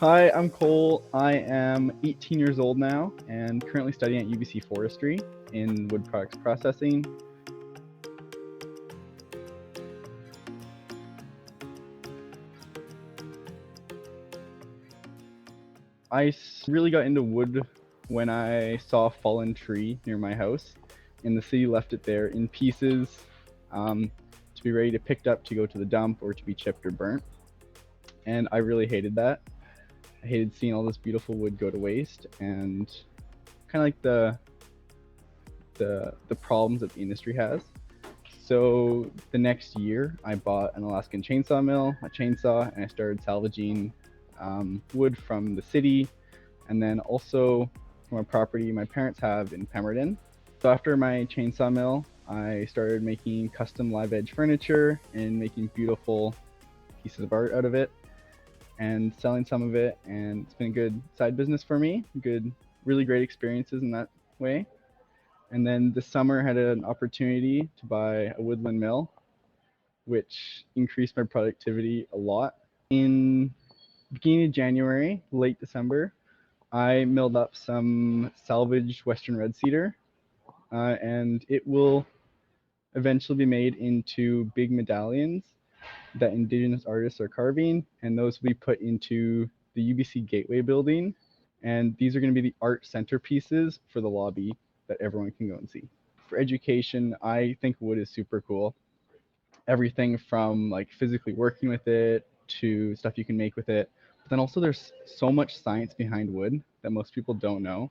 Hi, I'm Cole. I am 18 years old now and currently studying at UBC Forestry in wood products processing. I really got into wood when I saw a fallen tree near my house, and the city left it there in pieces to be ready to picked up to go to the dump or to be chipped or burnt. And I really hated that. I hated seeing all this beautiful wood go to waste, and kind of like the problems that the industry has. So the next year, I bought an Alaskan chainsaw mill, a chainsaw, and I started salvaging wood from the city, and then also from a property my parents have in Pemberton. So after my chainsaw mill, I started making custom live edge furniture and making beautiful pieces of art out of it and selling some of it, and it's been a good side business for me. Really great experiences in that way. And then this summer I had an opportunity to buy a Woodland mill, which increased my productivity a lot. In beginning of January, late December, I milled up some salvaged Western red cedar, and it will eventually be made into big medallions that Indigenous artists are carving, and those will be put into the UBC Gateway building. And these are going to be the art centerpieces for the lobby that everyone can go and see. For education, I think wood is super cool. Everything from like physically working with it to stuff you can make with it. But then also there's so much science behind wood that most people don't know.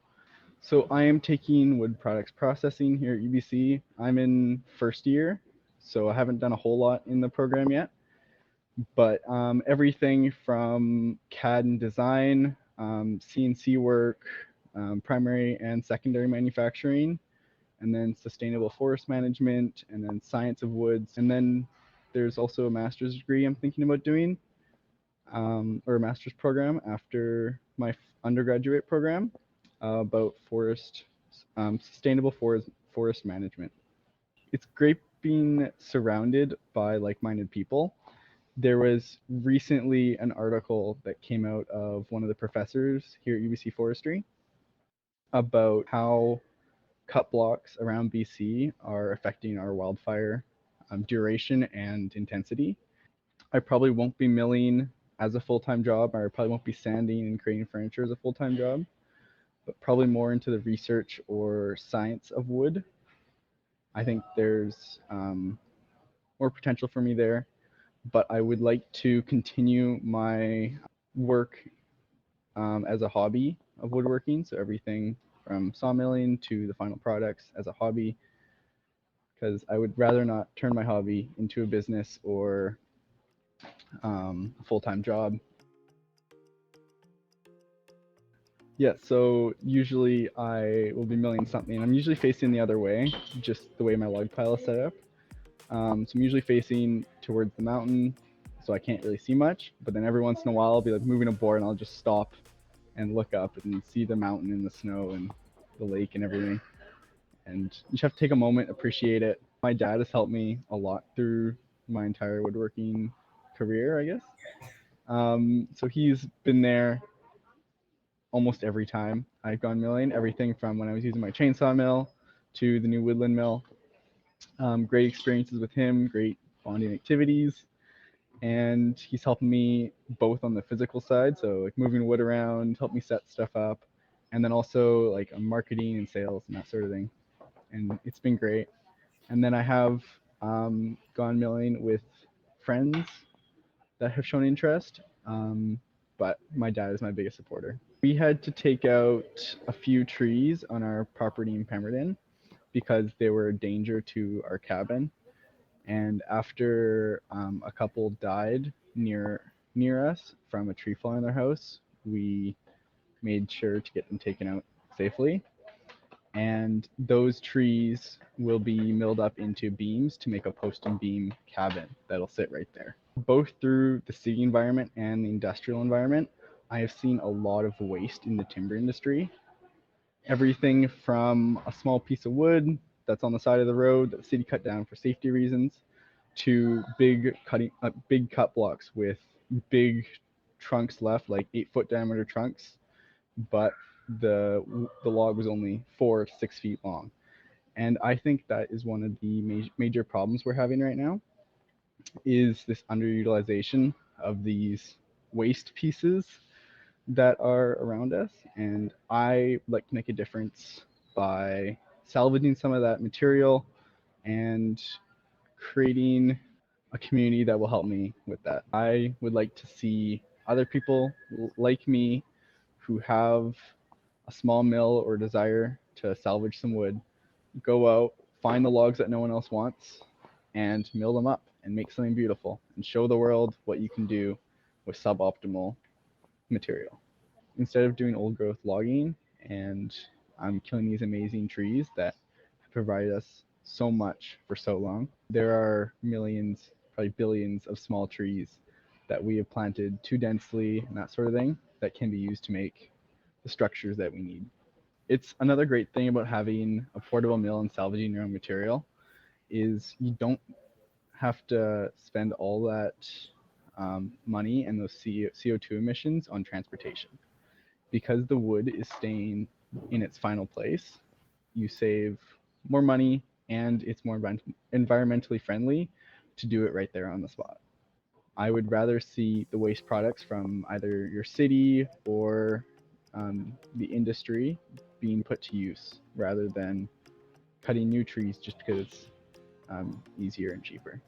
So I am taking wood products processing here at UBC. I'm in first year, so I haven't done a whole lot in the program yet. But everything from CAD and design, CNC work, primary and secondary manufacturing, and then sustainable forest management, and then science of woods. And then there's also a master's degree I'm thinking about doing, or a master's program after my undergraduate program about sustainable forest management. It's great being surrounded by like-minded people. There was recently an article that came out of one of the professors here at UBC Forestry about how cut blocks around BC are affecting our wildfire duration and intensity. I probably won't be milling as a full-time job, or I probably won't be sanding and creating furniture as a full-time job, but probably more into the research or science of wood. I think there's more potential for me there, but I would like to continue my work as a hobby of woodworking. So everything from sawmilling to the final products as a hobby, because I would rather not turn my hobby into a business or a full-time job. Yeah, so usually I will be milling something. I'm usually facing the other way, just the way my log pile is set up. So I'm usually facing towards the mountain, so I can't really see much. But then every once in a while, I'll be like moving a board, and I'll just stop and look up and see the mountain and the snow and the lake and everything. And you just have to take a moment, appreciate it. My dad has helped me a lot through my entire woodworking career, I guess. So he's been there almost every time I've gone milling, everything from when I was using my chainsaw mill to the new Woodland mill. Great experiences with him, great bonding activities, and he's helping me both on the physical side, so like moving wood around, help me set stuff up, and then also like marketing and sales and that sort of thing. And it's been great. And then I have gone milling with friends that have shown interest, but my dad is my biggest supporter. We had to take out a few trees on our property in Pemberton because they were a danger to our cabin. And after a couple died near us from a tree falling on their house, we made sure to get them taken out safely. And those trees will be milled up into beams to make a post and beam cabin that'll sit right there. Both through the city environment and the industrial environment, I have seen a lot of waste in the timber industry. Everything from a small piece of wood that's on the side of the road that the city cut down for safety reasons to big cut blocks with big trunks left, like 8-foot diameter trunks, but the log was only 4 to 6 feet long. And I think that is one of the major problems we're having right now is this underutilization of these waste pieces that are around us. And I like to make a difference by salvaging some of that material and creating a community that will help me with that. I would like to see other people like me who have a small mill or desire to salvage some wood go out, find the logs that no one else wants, and mill them up and make something beautiful and show the world what you can do with suboptimal material. Instead of doing old growth logging and killing these amazing trees that have provided us so much for so long, there are millions, probably billions of small trees that we have planted too densely and that sort of thing that can be used to make the structures that we need. It's another great thing about having a portable mill and salvaging your own material is you don't have to spend all that money and those CO2 emissions on transportation. Because the wood is staying in its final place, you save more money and it's more environmentally friendly to do it right there on the spot. I would rather see the waste products from either your city or the industry being put to use rather than cutting new trees just because it's easier and cheaper.